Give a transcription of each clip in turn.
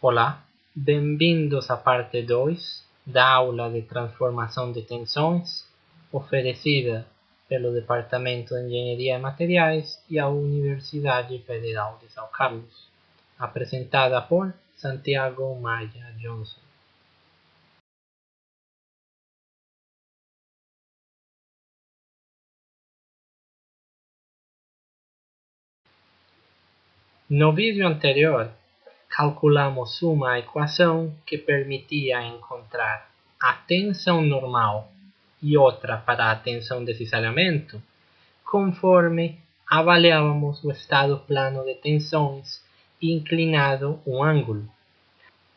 Olá, bem-vindos à parte 2 da aula de transformação de tensões oferecida pelo Departamento de Engenharia de Materiais e a Universidade Federal de São Carlos, apresentada por Santiago Maia Johnson. No vídeo anterior, calculamos uma equação que permitia encontrar a tensão normal e outra para a tensão de cisalhamento, conforme avaliávamos o estado plano de tensões inclinado um ângulo.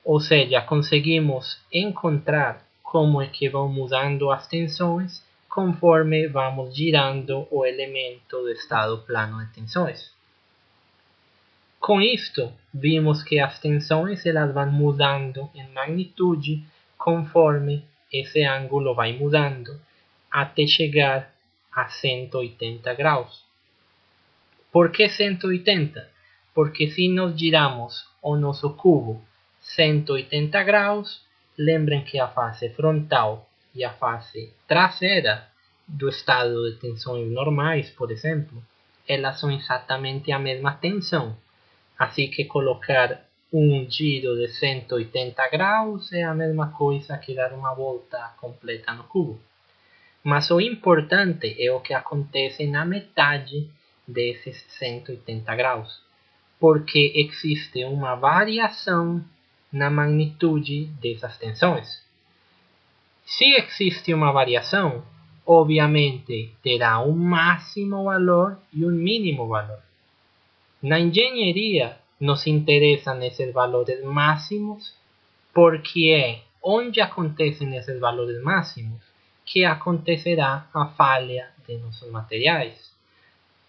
Ou seja, conseguimos encontrar como é que vão mudando as tensões conforme vamos girando o elemento do estado plano de tensões. Com isto, vimos que as tensões elas vão mudando em magnitude conforme esse ângulo vai mudando até chegar a 180 graus. Por que 180? Porque se nós giramos o nosso cubo 180 graus, lembrem que a face frontal e a face traseira do estado de tensões normais, por exemplo, elas são exatamente a mesma tensão. Assim que colocar um giro de 180 graus é a mesma coisa que dar uma volta completa no cubo. Mas o importante é o que acontece na metade desses 180 graus, porque existe uma variação na magnitude dessas tensões. Se existe uma variação, obviamente terá um máximo valor e um mínimo valor. Na engenharia, nos interessam esses valores máximos porque é onde acontecem esses valores máximos que acontecerá a falha de nossos materiais.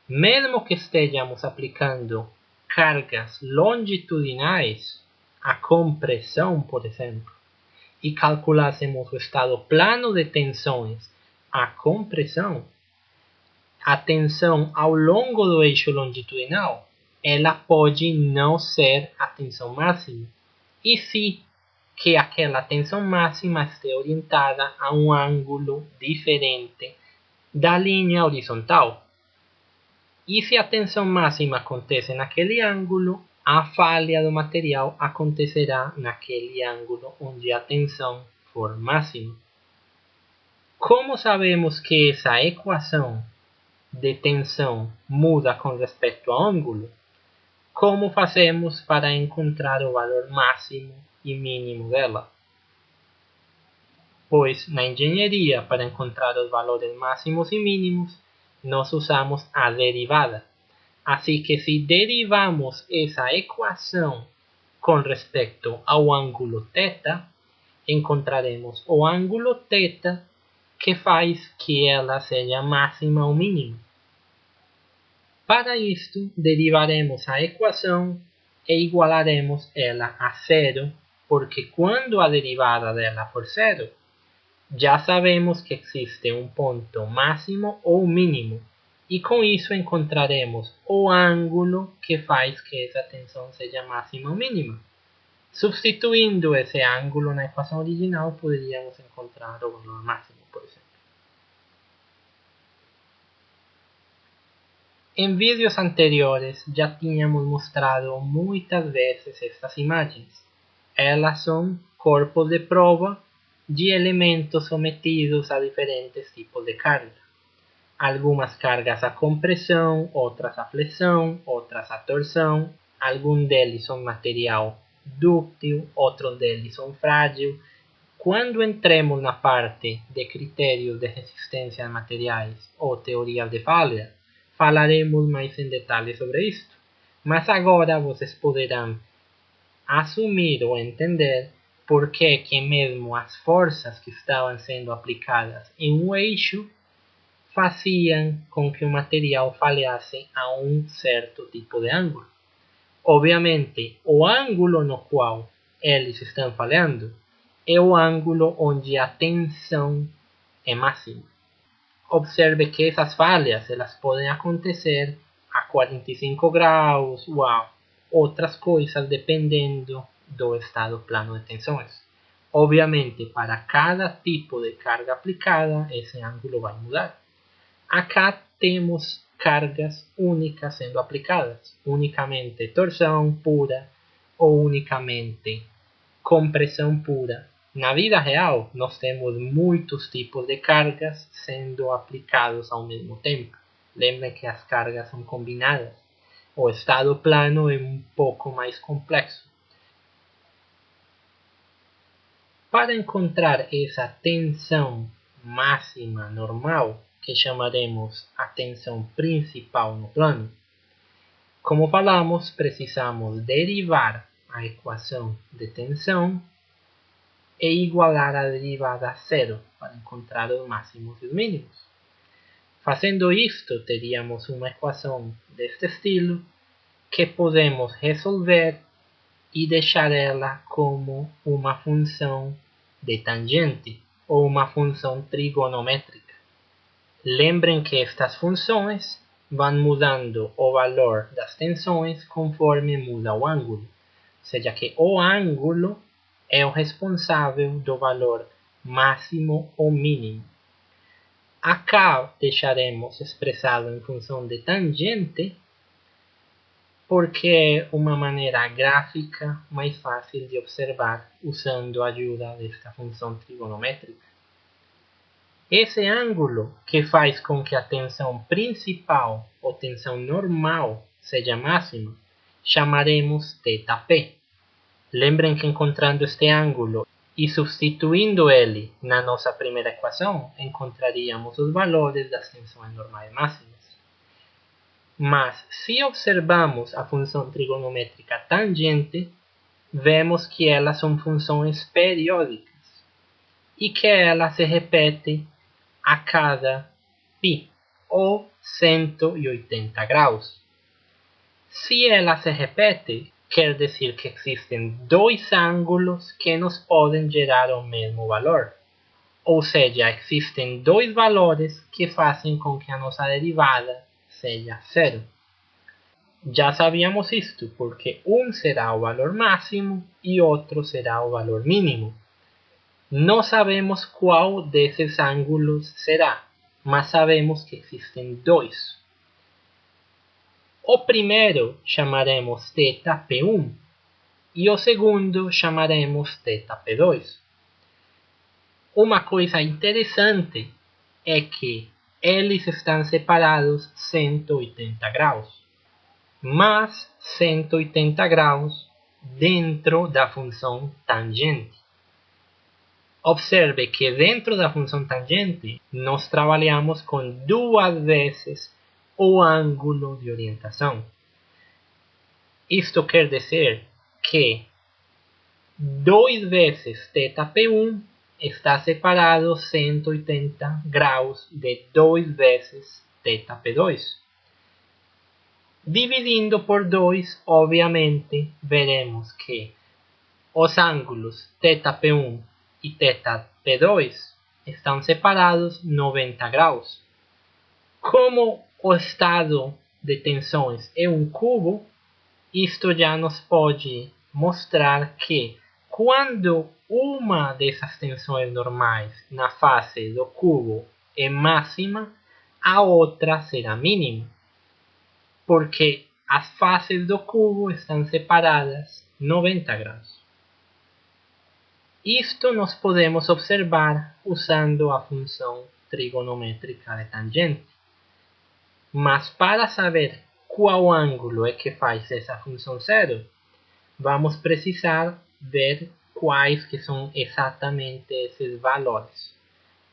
Mesmo que estejamos aplicando cargas longitudinais, a compressão, por exemplo, e calculássemos o estado plano de tensões, a compressão, a tensão ao longo do eixo longitudinal, ela pode não ser a tensão máxima, e sim que aquela tensão máxima esteja orientada a um ângulo diferente da linha horizontal. E se a tensão máxima acontece naquele ângulo, a falha do material acontecerá naquele ângulo onde a tensão for máxima. Como sabemos que essa equação de tensão muda com respeito ao ângulo? Como fazemos para encontrar o valor máximo e mínimo dela? Pois na engenharia, para encontrar os valores máximos e mínimos, nós usamos a derivada. Assim que se derivamos essa equação com respeito ao ângulo θ, encontraremos o ângulo θ que faz que ela seja máxima ou mínima. Para isto, derivaremos a equação e igualaremos ela a zero, porque quando a derivada dela for zero, já sabemos que existe um ponto máximo ou mínimo, e com isso encontraremos o ângulo que faz que essa tensão seja máxima ou mínima. Substituindo esse ângulo na equação original, poderíamos encontrar o valor máximo, por exemplo. Em vídeos anteriores já tínhamos mostrado muitas vezes estas imagens. Elas são corpos de prova de elementos sometidos a diferentes tipos de carga. Algumas cargas a compressão, outras a flexão, outras a torção. Alguns deles são material dúctil, outros deles são frágil. Quando entremos na parte de critérios de resistência a materiais ou teoria de falha, falaremos mais em detalhes sobre isto. Mas agora vocês poderão assumir ou entender por que mesmo as forças que estavam sendo aplicadas em um eixo faziam com que o material falhasse a um certo tipo de ângulo. Obviamente, o ângulo no qual eles estão falhando é o ângulo onde a tensão é máxima. Observe que essas falhas elas podem acontecer a 45 graus ou a outras coisas dependendo do estado plano de tensões. Obviamente, para cada tipo de carga aplicada, esse ângulo vai mudar. Acá temos cargas únicas sendo aplicadas, unicamente torção pura ou unicamente compressão pura. Na vida real, nós temos muitos tipos de cargas sendo aplicados ao mesmo tempo. Lembrem que as cargas são combinadas. O estado plano é um pouco mais complexo. Para encontrar essa tensão máxima normal, que chamaremos a tensão principal no plano, como falamos, precisamos derivar a equação de tensão e igualar a derivada a zero para encontrar os máximos e os mínimos. Fazendo isto, teríamos uma equação deste estilo que podemos resolver e deixar ela como uma função de tangente ou uma função trigonométrica. Lembrem que estas funções vão mudando o valor das tensões conforme muda o ângulo, ou seja que o ângulo é o responsável do valor máximo ou mínimo. Acá deixaremos expressado em função de tangente, porque é uma maneira gráfica mais fácil de observar usando a ajuda desta função trigonométrica. Esse ângulo que faz com que a tensão principal ou tensão normal seja máxima, chamaremos θp. Lembrem que encontrando este ângulo e substituindo ele na nossa primeira equação, encontraríamos os valores das tensões normais máximas. Mas, se observamos a função trigonométrica tangente, vemos que elas são funções periódicas e que ela se repete a cada π, ou 180 graus. Se ela se repete, quer dizer que existem dois ângulos que nos podem gerar o mesmo valor. Ou seja, existem dois valores que fazem com que a nossa derivada seja zero. Já sabíamos isto, porque um será o valor máximo e outro será o valor mínimo. Não sabemos qual desses ângulos será, mas sabemos que existem dois. O primeiro chamaremos θp1 e o segundo chamaremos θp2. Uma coisa interessante é que eles estão separados 180 graus, mas 180 graus dentro da função tangente. Observe que dentro da função tangente nós trabalhamos com duas vezes o ângulo de orientação. Isto quer dizer que 2 vezes θp1 está separado 180 graus de 2 vezes θp2. Dividindo por 2, obviamente, veremos que os ângulos θp1 e θp2 estão separados 90 graus. Como o estado de tensões é um cubo, isto já nos pode mostrar que quando uma dessas tensões normais na face do cubo é máxima, a outra será mínima, porque as faces do cubo estão separadas 90 graus. Isto nós podemos observar usando a função trigonométrica de tangente. Mas para saber qual ângulo é que faz essa função zero, vamos precisar ver quais que são exatamente esses valores.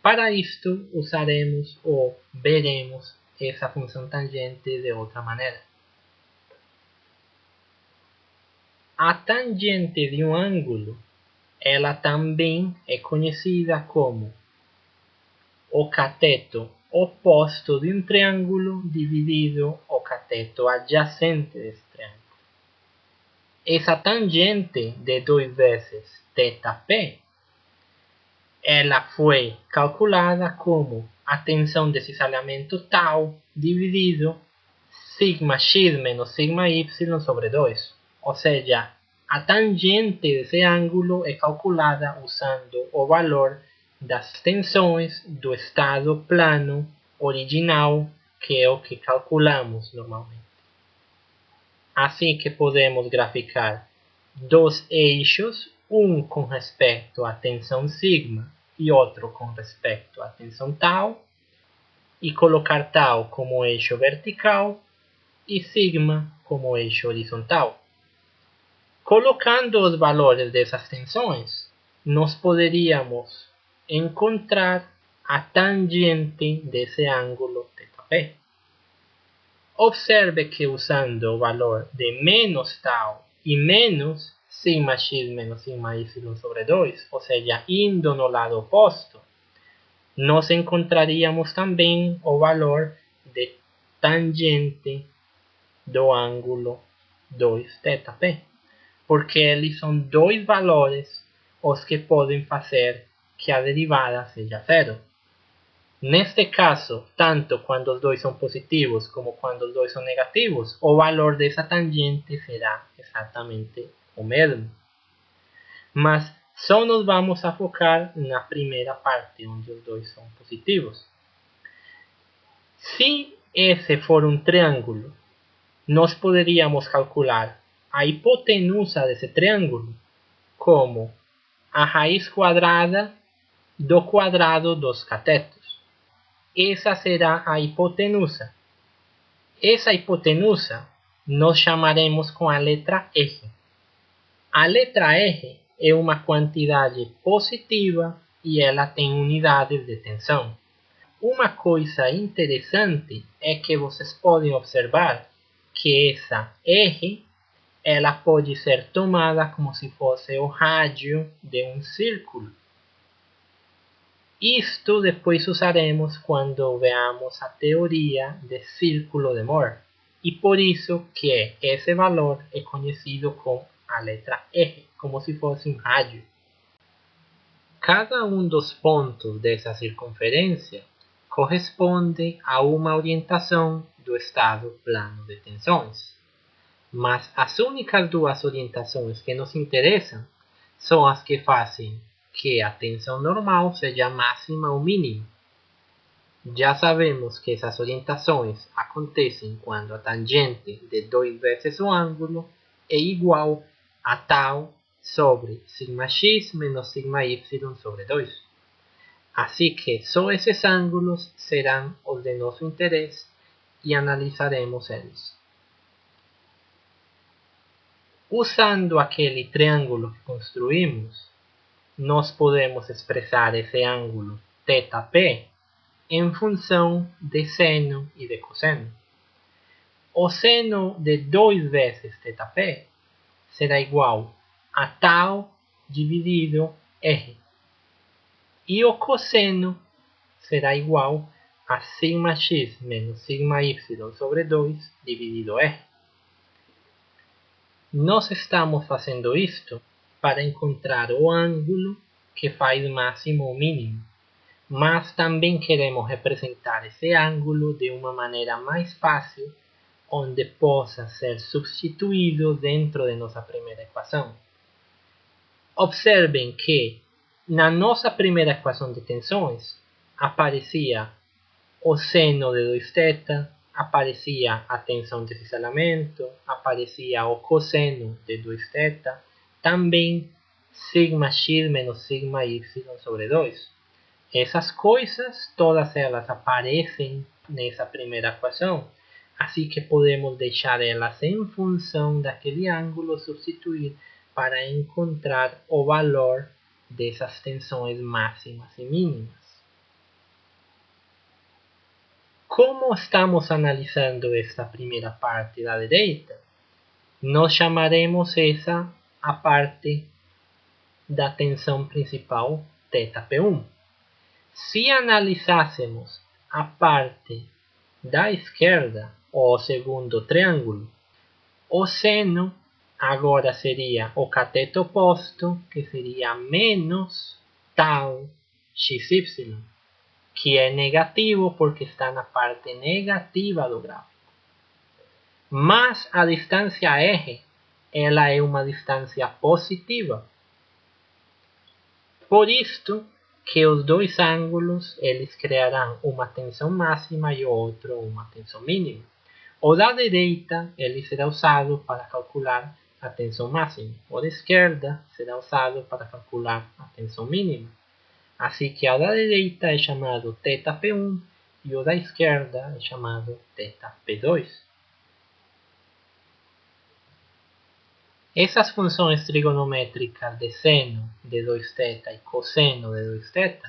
Para isto, usaremos ou veremos essa função tangente de outra maneira. A tangente de um ângulo, ela também é conhecida como o cateto oposto de um triângulo dividido o cateto adjacente desse triângulo. Essa tangente de 2 vezes θp, ela foi calculada como a tensão de cisalhamento τ dividido sigma x menos sigma y sobre 2. Ou seja, A tangente desse ângulo é calculada usando o valor das tensões do estado plano original, que é o que calculamos normalmente. Assim que podemos graficar dois eixos, um com respeito à tensão sigma e outro com respeito à tensão tau, e colocar tau como eixo vertical e sigma como eixo horizontal. Colocando os valores dessas tensões, nós poderíamos encontrar a tangente desse ângulo θp. Observe que usando o valor de menos tau e menos sigma x menos sigma y sobre 2, ou seja, indo no lado oposto, nós encontraríamos também o valor de tangente do ângulo 2θp, porque eles são dois valores os que podem fazer que a derivada seja zero. Neste caso, tanto quando os dois são positivos como quando os dois são negativos, o valor dessa tangente será exatamente o mesmo. Mas só nos vamos a focar na primeira parte, onde os dois são positivos. Se esse for um triângulo, nós poderíamos calcular a hipotenusa desse triângulo como a raiz quadrada do quadrado dos catetos. Essa será a hipotenusa. Essa hipotenusa nós chamaremos com a letra R. A letra R é uma quantidade positiva e ela tem unidades de tensão. Uma coisa interessante é que vocês podem observar que essa R ela pode ser tomada como se fosse o rádio de um círculo. Isto depois usaremos quando veamos a teoria de círculo de Mohr. E por isso que esse valor é conhecido como a letra R, como se fosse um rádio. Cada um dos pontos dessa circunferência corresponde a uma orientação do estado plano de tensões. Mas as únicas duas orientações que nos interessam são as que fazem que a tensão normal seja máxima ou mínima. Já sabemos que essas orientações acontecem quando a tangente de 2 vezes o ângulo é igual a tau sobre sigma x menos sigma y sobre 2. Assim que só esses ângulos serão os de nosso interesse e analisaremos eles. Usando aquele triângulo que construímos, nós podemos expressar esse ângulo θp em função de seno e de cosseno. O seno de 2 vezes θp será igual a tau dividido r. E o cosseno será igual a sigma x menos sigma y sobre 2 dividido r. Nós estamos fazendo isto para encontrar o ângulo que faz máximo ou mínimo, mas também queremos representar esse ângulo de uma maneira mais fácil, onde possa ser substituído dentro de nossa primeira equação. Observem que na nossa primeira equação de tensões aparecia o seno de 2θ, aparecia a tensão de cisalhamento, aparecia o cosseno de 2θ, também sigma x menos sigma y sobre 2. Essas coisas, todas elas aparecem nessa primeira equação, assim que podemos deixar elas em função daquele ângulo, substituir para encontrar o valor dessas tensões máximas e mínimas. Como estamos analisando esta primeira parte da direita, nós chamaremos essa a parte da tensão principal θp1. Se analisássemos a parte da esquerda, o segundo triângulo, o seno agora seria o cateto oposto, que seria menos tau xy, que é negativo porque está na parte negativa do gráfico. Mas a distância r ela é uma distância positiva. Por isto que os dois ângulos eles criarão uma tensão máxima e o outro uma tensão mínima. O da direita ele será usado para calcular a tensão máxima. O da esquerda será usado para calcular a tensão mínima. Assim que o da direita é chamado θP1 e o da esquerda é chamado θP2. Essas funções trigonométricas de seno de 2θ e cosseno de 2θ,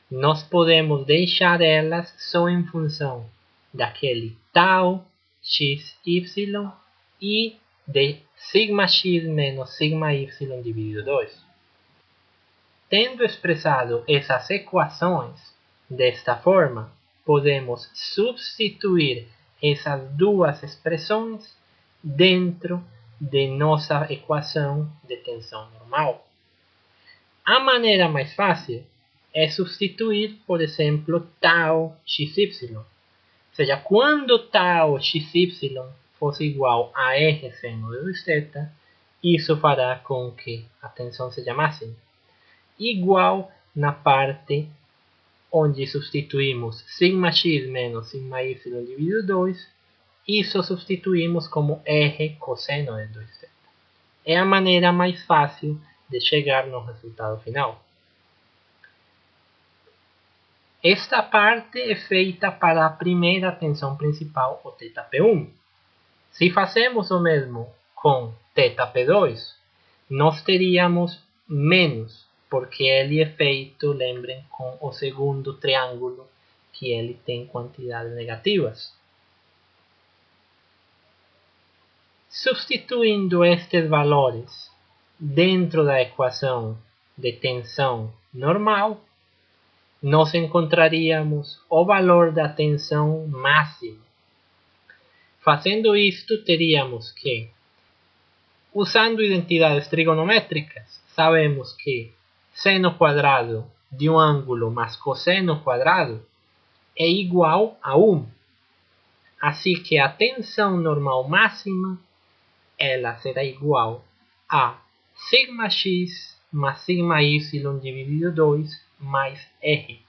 nós podemos deixar elas só em função daquele tau x, y e de sigma x menos sigma y dividido 2. Tendo expressado essas equações desta forma, podemos substituir essas duas expressões dentro de nossa equação de tensão normal. A maneira mais fácil é substituir, por exemplo, tau xy. Ou seja, quando tau xy fosse igual a r seno de 2θ, isso fará com que a tensão seja máxima. Igual na parte onde substituímos sigma x menos sigma y dividido 2, isso substituímos como r cosseno de 2θ. É a maneira mais fácil de chegar no resultado final. Esta parte é feita para a primeira tensão principal, o θP1. Se fazemos o mesmo com θP2, nós teríamos menos, porque ele é feito, lembrem, com o segundo triângulo, que ele tem quantidades negativas. Substituindo estes valores dentro da equação de tensão normal, nós encontraríamos o valor da tensão máxima. Fazendo isto, teríamos que, usando identidades trigonométricas, sabemos que seno quadrado de um ângulo mais cosseno quadrado é igual a 1. Assim que a tensão normal máxima ela será igual a sigma x mais sigma y dividido 2 mais r.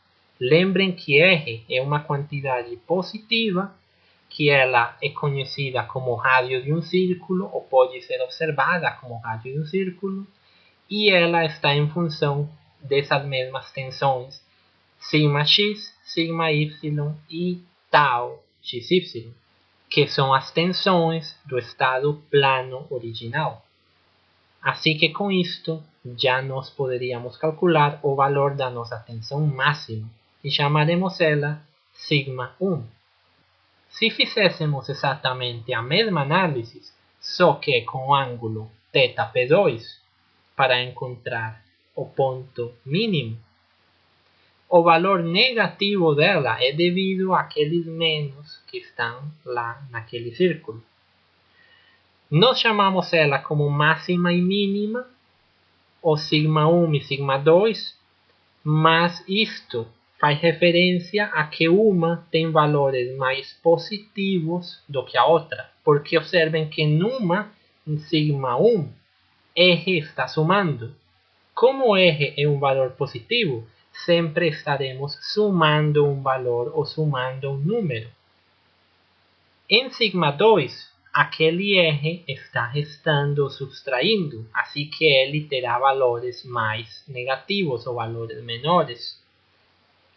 Lembrem que r é uma quantidade positiva, que ela é conhecida como rádio de um círculo, ou pode ser observada como rádio de um círculo, e ela está em função dessas mesmas tensões sigma x, sigma y e tau xy, que são as tensões do estado plano original. Assim que com isto já nós poderíamos calcular o valor da nossa tensão máxima e chamaremos ela sigma 1. Se fizéssemos exatamente a mesma análise, só que com o ângulo θP2, para encontrar o ponto mínimo, o valor negativo dela é devido àqueles menos que estão lá naquele círculo. Nós chamamos ela como máxima e mínima, ou sigma 1 e sigma 2, mas isto faz referência a que uma tem valores mais positivos do que a outra, porque observem que numa, em sigma 1, R está somando. Como R é um valor positivo, sempre estaremos somando um valor ou somando um número. Em sigma 2, aquele R está restando ou subtraindo, assim que ele terá valores mais negativos ou valores menores.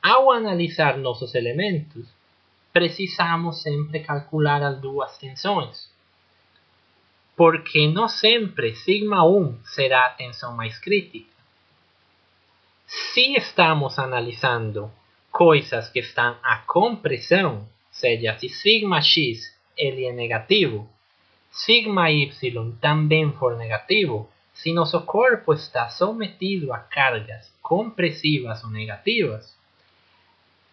Ao analisar nossos elementos, precisamos sempre calcular as duas tensões, porque não sempre sigma 1 será a tensão mais crítica. Se estamos analisando coisas que estão a compressão, seja, se sigma x ele é negativo, sigma y também for negativo, se nosso corpo está submetido a cargas compressivas ou negativas,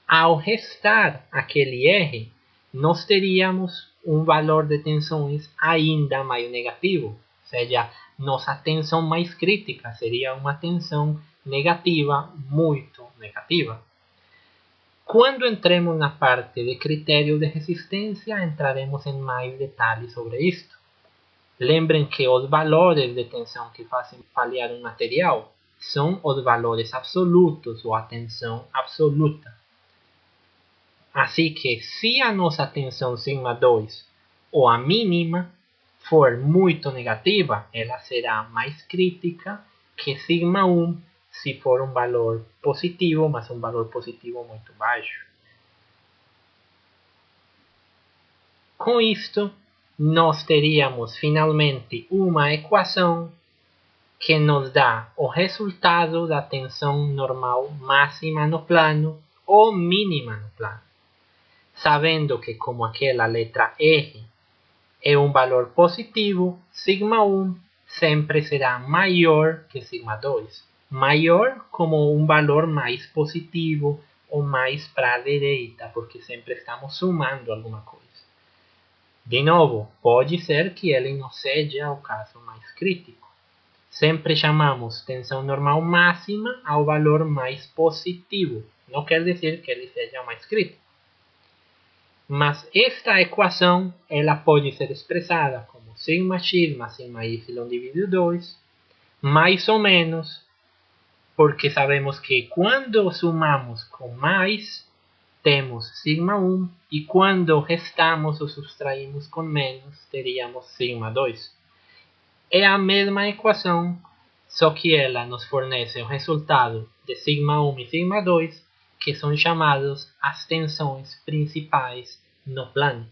ao restar aquele R, nós teríamos um valor de tensões ainda mais negativo, ou seja, nossa tensão mais crítica seria uma tensão negativa, muito negativa. Quando entremos na parte de critério de resistência, entraremos em mais detalhes sobre isto. Lembrem que os valores de tensão que fazem falhar um material são os valores absolutos ou a tensão absoluta. Assim que se a nossa tensão σ2 ou a mínima for muito negativa, ela será mais crítica que σ1 se for um valor positivo, mas um valor positivo muito baixo. Com isto, nós teríamos finalmente uma equação que nos dá o resultado da tensão normal máxima no plano ou mínima no plano, sabendo que como aquela letra R é um valor positivo, σ1 sempre será maior que σ2. Maior como um valor mais positivo ou mais para a direita, porque sempre estamos sumando alguma coisa. De novo, pode ser que ele não seja o caso mais crítico. Sempre chamamos tensão normal máxima ao valor mais positivo. Não quer dizer que ele seja o mais crítico. Mas esta equação ela pode ser expressada como σx mais σy dividido 2, mais ou menos, porque sabemos que quando sumamos com mais, temos σ1, e quando restamos ou subtraímos com menos, teríamos σ2. É a mesma equação, só que ela nos fornece o resultado de σ1 e σ2, que são chamados as tensões principais no plano.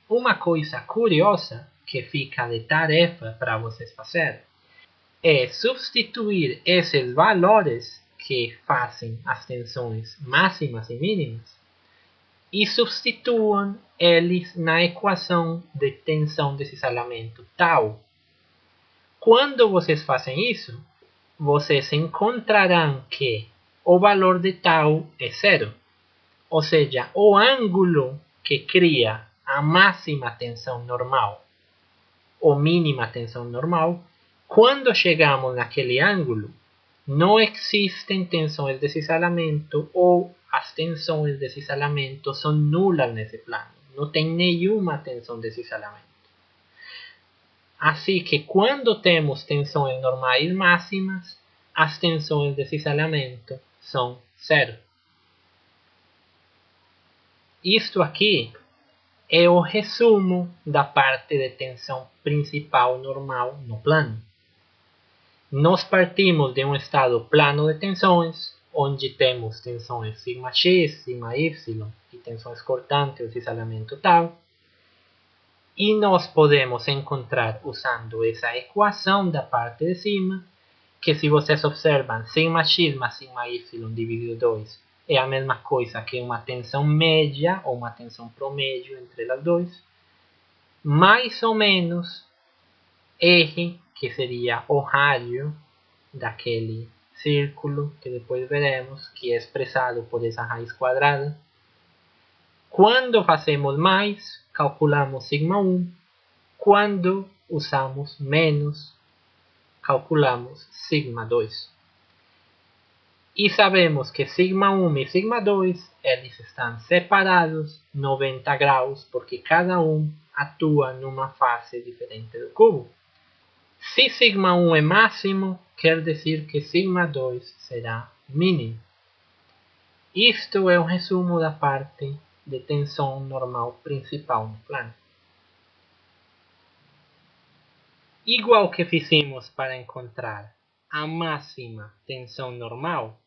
Uma coisa curiosa que fica de tarefa para vocês fazerem é substituir esses valores que fazem as tensões máximas e mínimas e substituam eles na equação de tensão de cisalhamento tau. Quando vocês fazem isso, vocês encontrarão que o valor de tau é zero. Ou seja, o ângulo que cria a máxima tensão normal ou mínima tensão normal, quando chegamos naquele ângulo, não existem tensões de cisalhamento ou as tensões de cisalhamento são nulas nesse plano. Não tem nenhuma tensão de cisalhamento. Assim que quando temos tensões normais máximas, as tensões de cisalhamento são zero. Isto aqui é o resumo da parte de tensão principal normal no plano. Nós partimos de um estado plano de tensões, onde temos tensões σx, σy e tensões cortantes, o cisalhamento tau. E nós podemos encontrar usando essa equação da parte de cima, que se vocês observam, σx mais σy dividido 2 é a mesma coisa que uma tensão média ou uma tensão promédio entre as duas, mais ou menos R, que seria o rádio daquele círculo, que depois veremos, que é expressado por essa raiz quadrada. Quando fazemos mais, calculamos σ1. Quando usamos menos, calculamos σ2. E sabemos que σ1 e σ2 eles estão separados 90 graus, porque cada um atua numa face diferente do cubo. Se σ1 é máximo, quer dizer que σ2 será mínimo. Isto é um resumo da parte de tensão normal principal no plano. Igual que fizemos para encontrar a máxima tensão normal,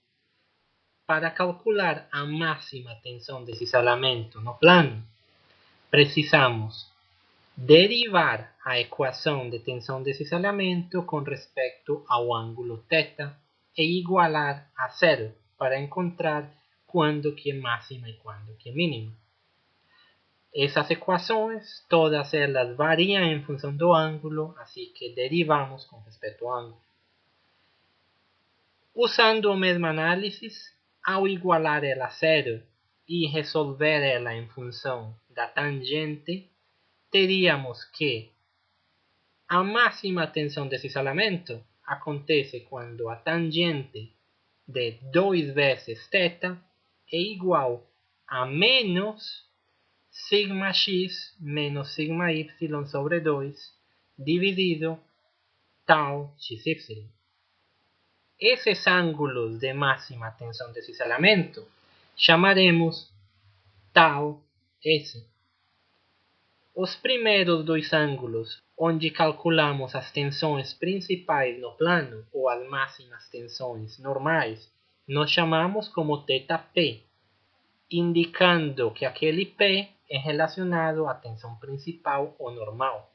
para calcular a máxima tensão de cisalhamento no plano, precisamos derivar a equação de tensão de cisalhamento com respeito ao ângulo θ e igualar a zero para encontrar quando que é máxima e quando que é mínima. Essas equações, todas elas variam em função do ângulo, assim que derivamos com respeito ao ângulo. Usando o mesmo análise, ao igualar ela a zero e resolver ela em função da tangente, teríamos que a máxima tensão de cisalhamento acontece quando a tangente de 2 vezes θ é igual a menos sigma x menos sigma y sobre 2 dividido tau xy. Esses ângulos de máxima tensão de cisalhamento chamaremos tau S. Os primeiros dois ângulos, onde calculamos as tensões principais no plano, ou as máximas tensões normais, nós chamamos como θp, indicando que aquele P é relacionado à tensão principal ou normal.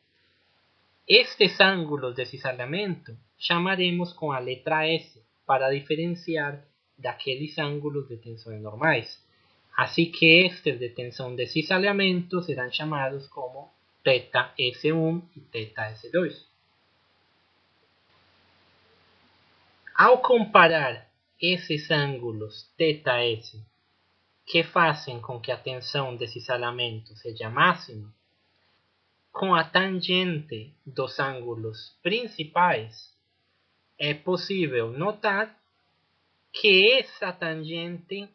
Estes ângulos de cisalhamento chamaremos com a letra S para diferenciar daqueles ângulos de tensões normais. Assim que estes de tensão de cisalhamento serão chamados como θS1 e θS2. Ao comparar esses ângulos θS, que fazem com que a tensão de cisalhamento seja máxima, com a tangente dos ângulos principais, é possível notar que essa tangente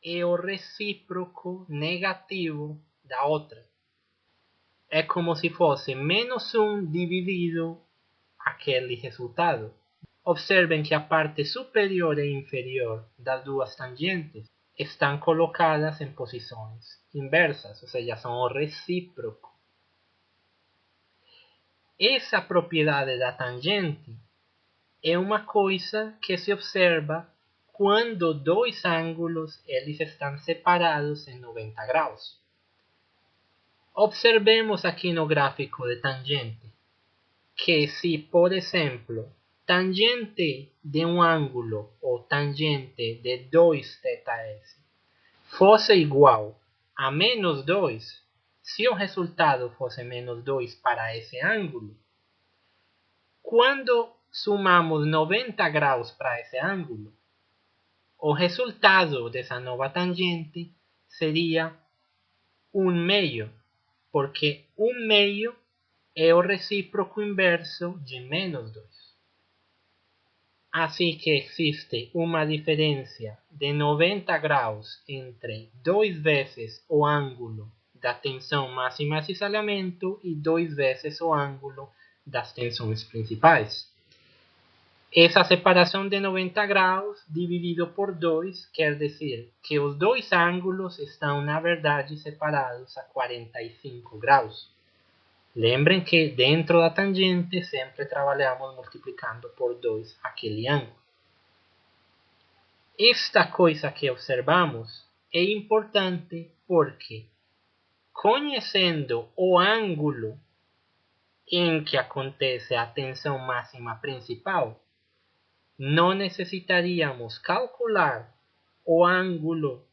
é o recíproco negativo da outra. É como se fosse menos 1 dividido aquele resultado. Observem que a parte superior e inferior das duas tangentes estão colocadas em posições inversas, ou seja, são o recíproco. Essa propriedade da tangente é uma coisa que se observa quando dois ângulos eles estão separados em 90 graus. Observemos aqui no gráfico de tangente que se, por exemplo, tangente de um ângulo ou tangente de 2θs fosse igual a menos 2, se o resultado fosse menos 2 para esse ângulo, quando somamos 90 graus para esse ângulo, o resultado dessa nova tangente seria 1/2, porque 1/2 é o recíproco inverso de menos 2. Assim que existe uma diferença de 90 graus entre 2 vezes o ângulo da tensão máxima de cisalhamento e 2 vezes o ângulo das tensões principais. Essa separação de 90 graus dividido por 2 quer dizer que os dois ângulos estão, na verdade, separados a 45 graus. Lembrem que dentro da tangente sempre trabalhamos multiplicando por 2 aquele ângulo. Esta coisa que observamos é importante porque, conhecendo o ângulo em que acontece a tensão máxima principal, não necessitaríamos calcular o ângulo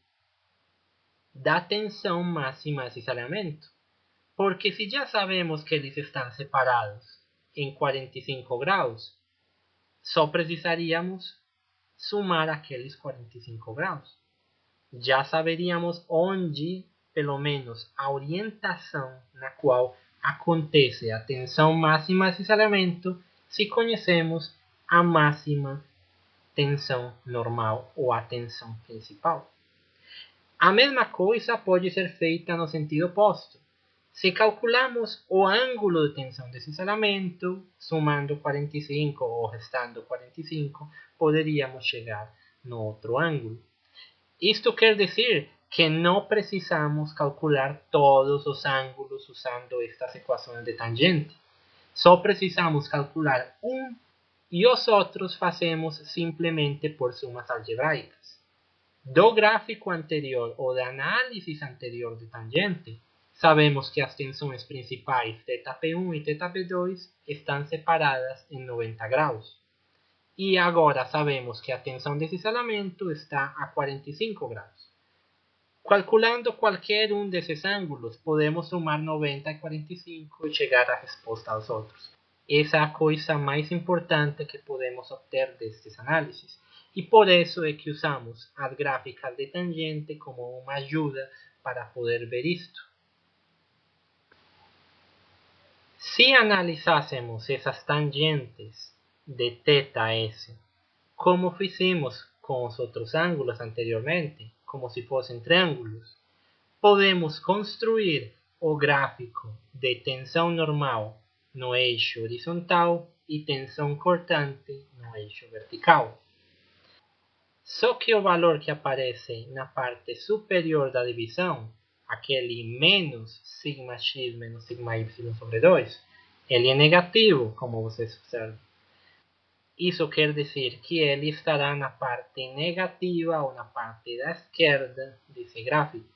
da tensão máxima de cisalhamento, porque se já sabemos que eles estão separados em 45 graus, só precisaríamos somar aqueles 45 graus. Já saberíamos onde, pelo menos, a orientação na qual acontece a tensão máxima de cisalhamento se conhecemos a máxima tensão normal ou a tensão principal. A mesma coisa pode ser feita no sentido oposto. Se calculamos o ângulo de tensão de cisalhamento, somando 45 ou restando 45, poderíamos chegar no outro ângulo. Isto quer dizer que não precisamos calcular todos os ângulos usando estas equações de tangente. Só precisamos calcular um e os outros fazemos simplesmente por sumas algebraicas. Do gráfico anterior ou da análise anterior de tangente, sabemos que as tensões principais θp1 e θp2 estão separadas em 90 graus. E agora sabemos que a tensão de cisalhamento está a 45 graus. Calculando qualquer um desses ângulos, podemos somar 90 e 45 e chegar à resposta aos outros. Essa é a coisa mais importante que podemos obter destes análises. E por isso é que usamos as gráficas de tangente como uma ajuda para poder ver isto. Se analisássemos essas tangentes de θs como fizemos com os outros ângulos anteriormente, como se fossem triângulos, podemos construir o gráfico de tensão normal no eixo horizontal e tensão cortante no eixo vertical. Só que o valor que aparece na parte superior da divisão, aquele menos sigma x menos sigma y sobre 2, ele é negativo, como vocês observam. Isso quer dizer que ele estará na parte negativa ou na parte da esquerda desse gráfico.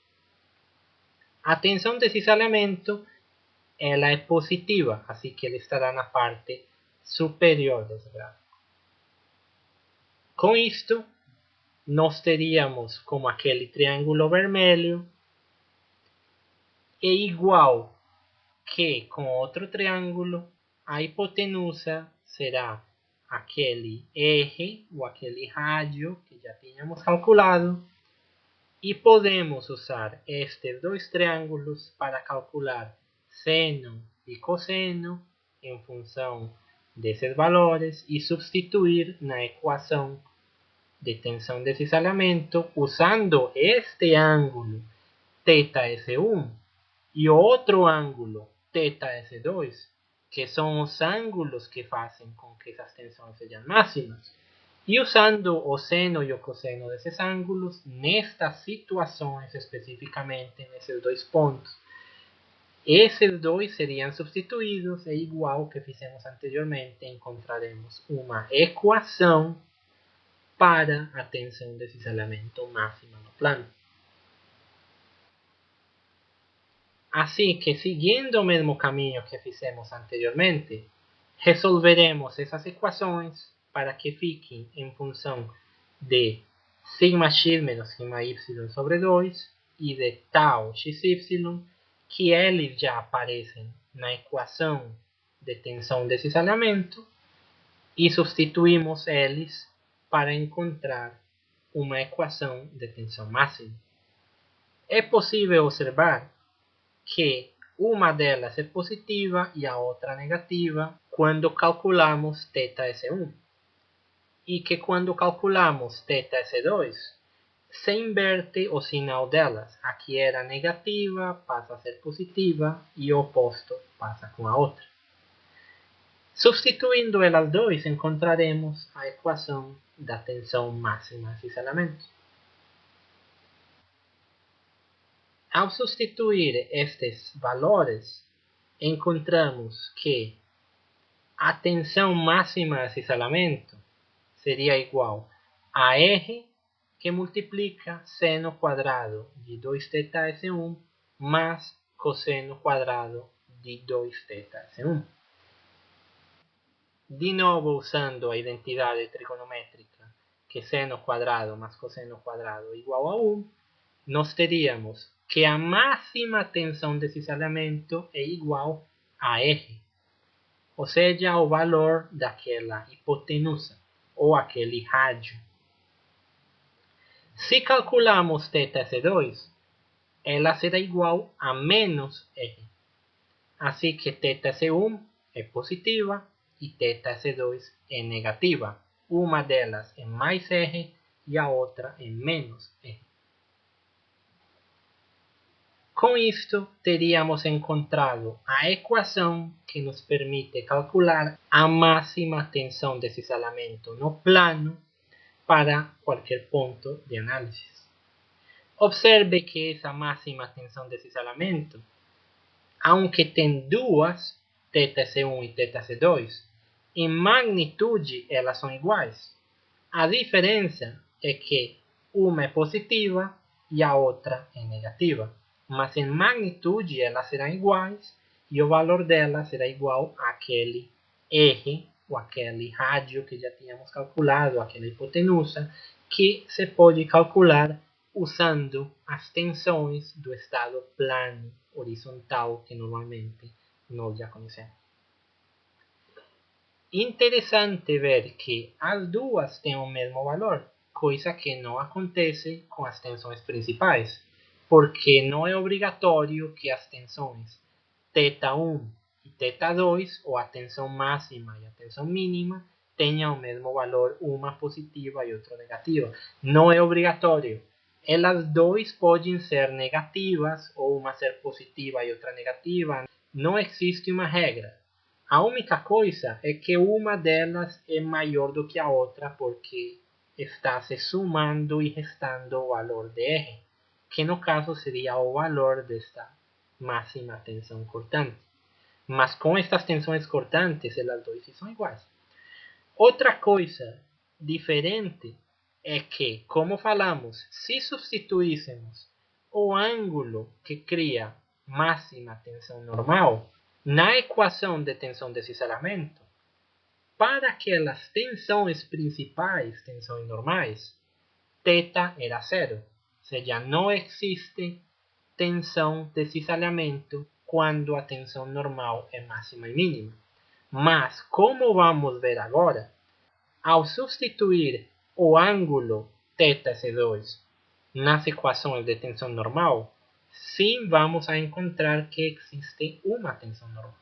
A tensão de cisalhamento ela é positiva, assim que ele estará na parte superior desse gráfico. Com isto, nós teríamos como aquele triângulo vermelho é igual que com outro triângulo, a hipotenusa será aquele eje ou aquele rádio que já tínhamos calculado, e podemos usar estes dois triângulos para calcular seno e cosseno em função desses valores e substituir na equação de tensão de cisalhamento usando este ângulo θS1 e outro ângulo θS2, que são os ângulos que fazem com que essas tensões sejam máximas, e usando o seno e o cosseno desses ângulos nestas situações especificamente nesses dois pontos. Esses dois seriam substituídos e igual ao que fizemos anteriormente, encontraremos uma equação para a tensão de cisalhamento máxima no plano. Assim que, seguindo o mesmo caminho que fizemos anteriormente, resolveremos essas equações para que fiquem em função de sigma x menos sigma y sobre 2 e de tau xy, que eles já aparecem na equação de tensão de cisalhamento, e substituímos eles para encontrar uma equação de tensão máxima. É possível observar que uma delas é positiva e a outra negativa quando calculamos θS1, e que quando calculamos θS2 se inverte o sinal delas. Aqui era negativa, passa a ser positiva e o oposto passa com a outra. Substituindo elas dois, encontraremos a equação da tensão máxima de cisalhamento. Ao substituir estes valores, encontramos que a tensão máxima de cisalhamento seria igual a R que multiplica seno quadrado de 2θS1 mais cosseno quadrado de 2θS1. De novo, usando a identidade trigonométrica que seno quadrado mais cosseno quadrado é igual a 1, nós teríamos que a máxima tensão de cisalhamento é igual a R, ou seja, o valor daquela hipotenusa ou aquele rádio. Se calculamos θS2, ela será igual a menos R. Assim que θS1 é positiva e θS2 é negativa. Uma delas é mais R e a outra é menos R. Com isto, teríamos encontrado a equação que nos permite calcular a máxima tensão de cisalhamento no plano para qualquer ponto de análise. Observe que essa máxima tensão de cisalhamento, aunque tem duas, θS1 e θS2, em magnitude elas são iguais. A diferença é que uma é positiva e a outra é negativa. Mas em magnitude elas serão iguais e o valor delas será igual àquele R, ou aquele rádio que já tínhamos calculado, aquela hipotenusa, que se pode calcular usando as tensões do estado plano horizontal que normalmente nós já conhecemos. Interessante ver que as duas têm o mesmo valor, coisa que não acontece com as tensões principais, porque não é obrigatório que as tensões θ1 e θ2, ou a tensão máxima e a tensão mínima, tenham o mesmo valor, uma positiva e outra negativa. Não é obrigatório. Elas dois podem ser negativas ou uma ser positiva e outra negativa. Não existe uma regra. A única coisa é que uma delas é maior do que a outra porque está se somando e restando o valor de R, que no caso seria o valor desta máxima tensão cortante. Mas com estas tensões cortantes, elas dois são iguais. Outra coisa diferente é que, como falamos, se substituíssemos o ângulo que cria máxima tensão normal na equação de tensão de cisalhamento, para aquelas tensões principais, tensões normais, θ era zero. Ou seja, não existe tensão de cisalhamento quando a tensão normal é máxima e mínima. Mas, como vamos ver agora, ao substituir o ângulo θS2 nas equações de tensão normal, sim vamos a encontrar que existe uma tensão normal.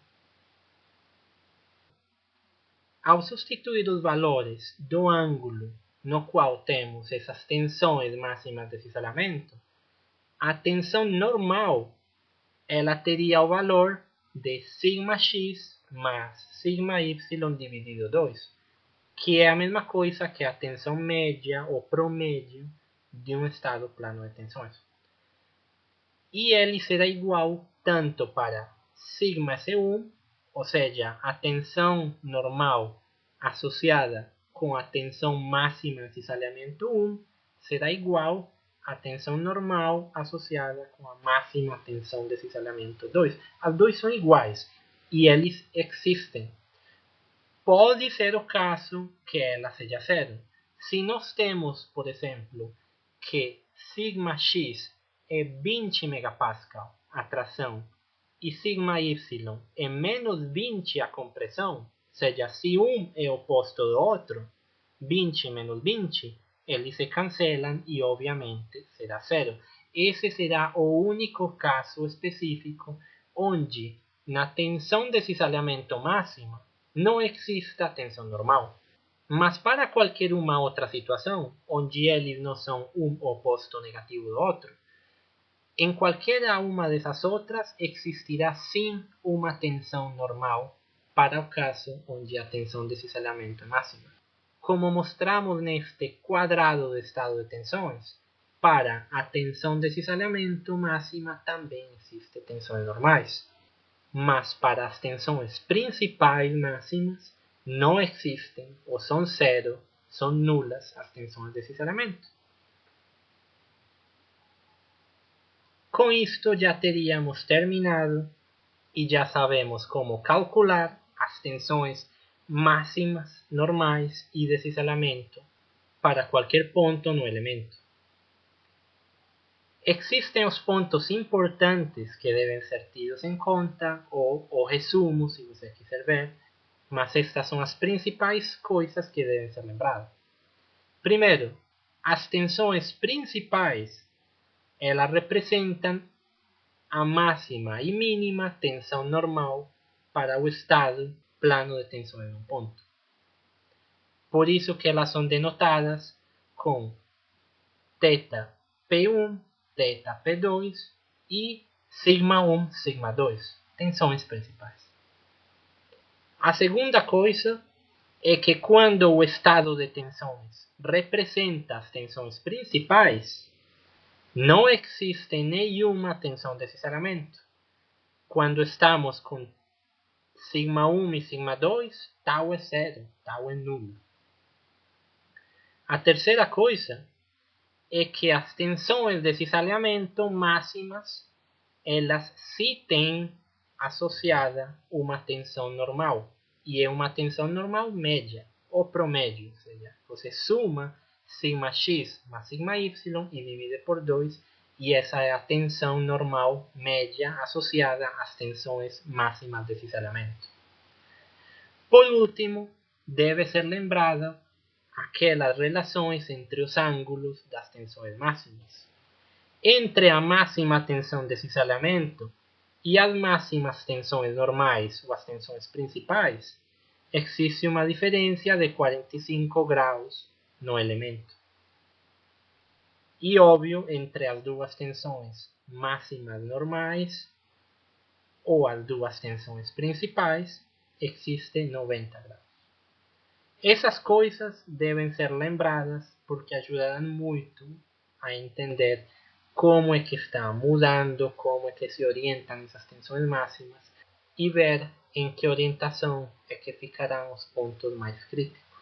Ao substituir os valores do ângulo no qual temos essas tensões máximas de cisalhamento, a tensão normal ela teria o valor de σx mais σy dividido 2, que é a mesma coisa que a tensão média ou promédio de um estado plano de tensões. E ele será igual tanto para σS1, ou seja, a tensão normal associada com a tensão máxima de cisalhamento 1 será igual à tensão normal associada com a máxima tensão de cisalhamento 2. As duas são iguais e eles existem. Pode ser o caso que ela seja zero. Se nós temos, por exemplo, que σx é 20 megapascal a tração e σy é menos 20 a compressão, ou seja, se um é oposto do outro, 20 menos 20, eles se cancelam e obviamente será zero. Esse será o único caso específico onde na tensão de cisalhamento máxima não existe a tensão normal. Mas para qualquer uma outra situação, onde eles não são um oposto negativo do outro, em qualquer uma dessas outras existirá sim uma tensão normal para o caso onde a tensão de cisalhamento é máxima. Como mostramos neste quadrado de estado de tensões, para a tensão de cisalhamento máxima também existem tensões normais. Mas para as tensões principais máximas não existem, ou são zero, são nulas as tensões de cisalhamento. Com isto já teríamos terminado e já sabemos como calcular as tensões máximas, normais e de cisalhamento para qualquer ponto no elemento. Existem os pontos importantes que devem ser tidos em conta, ou o resumo, se você quiser ver, mas estas são as principais coisas que devem ser lembradas. Primeiro, as tensões principais, elas representam a máxima e mínima tensão normal para o estado plano de tensão em um ponto. Por isso que elas são denotadas com θP1, θP2 e σ1, σ2, tensões principais. A segunda coisa é que quando o estado de tensões representa as tensões principais, não existe nenhuma tensão de cisalhamento. Quando estamos com σ1 e σ2, tal é zero, tal é nulo. A terceira coisa é que as tensões de cisalhamento máximas, elas sim têm associada uma tensão normal. E é uma tensão normal média, ou promédio. Ou seja, você suma σx mais σy e divide por 2. E essa é a tensão normal média associada às tensões máximas de cisalhamento. Por último, deve ser lembrada aquelas relações entre os ângulos das tensões máximas. Entre a máxima tensão de cisalhamento e as máximas tensões normais ou as tensões principais, existe uma diferença de 45 graus no elemento. E óbvio, entre as duas tensões máximas normais, ou as duas tensões principais, existe 90 graus. Essas coisas devem ser lembradas porque ajudarão muito a entender como é que está mudando, como é que se orientam essas tensões máximas e ver em que orientação é que ficarão os pontos mais críticos.